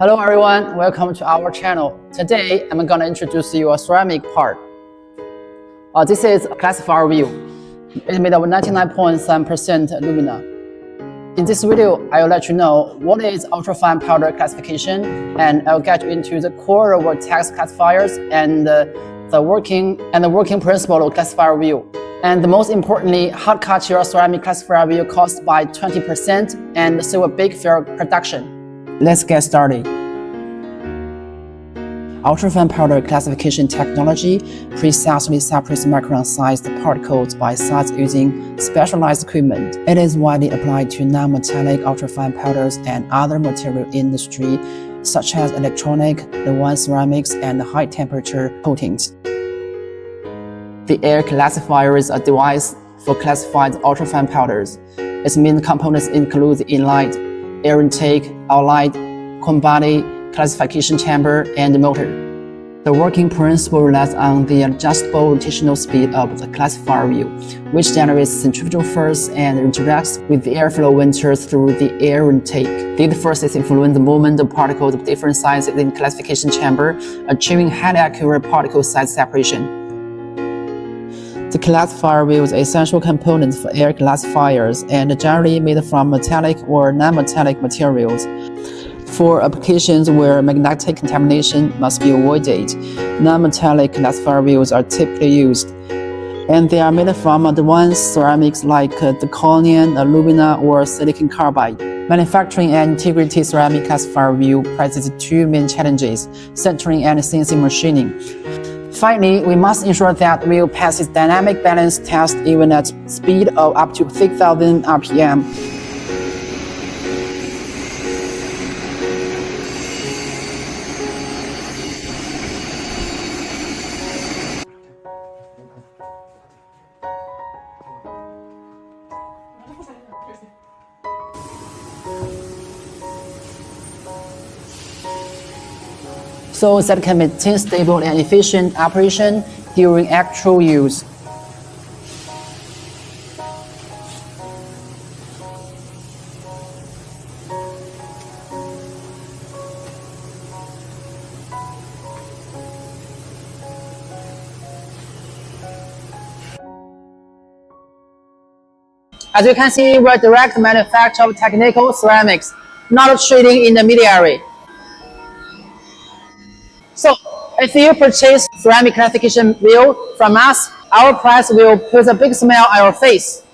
Hello everyone, welcome to our channel. Today I'm going to introduce you a ceramic part. This is a classifier wheel. It's made of 99.7% alumina. In this video, I'll let you know what is ultrafine powder classification, and I'll get you into the core of vortex classifiers and the working principle of classifier wheel. And most importantly, how to cut your ceramic classifier wheel cost by 20% and save a big fair production. Let's get started. Ultrafine powder classification technology precisely separates micron-sized particles by size using specialized equipment. It is widely applied to non-metallic ultrafine powders and other material industry, such as electronic, advanced ceramics, and high-temperature coatings. The air classifier is a device for classifying ultrafine powders. Its main components include the inlet, air intake, outlet, cone body, classification chamber, and motor. The working principle relies on the adjustable rotational speed of the classifier wheel, which generates centrifugal force and interacts with the airflow ventures through the air intake. These forces influence the movement of particles of different sizes in the classification chamber, achieving highly accurate particle size separation. The classifier wheel is an essential component for air classifiers and generally made from metallic or non-metallic materials. For applications where magnetic contamination must be avoided, non-metallic classifier wheels are typically used, and they are made from advanced ceramics like zirconia, alumina, or silicon carbide. Manufacturing an integrated ceramic classifier wheel presents two main challenges: centering and CNC machining. Finally, we must ensure that wheel passes dynamic balance test even at speed of up to 6,000 RPM. So that can maintain stable and efficient operation during actual use. As you can see, we're direct manufacturer of technical ceramics, not a trading intermediary. So, if you purchase ceramic classification wheel from us, our price will put a big smile on your face.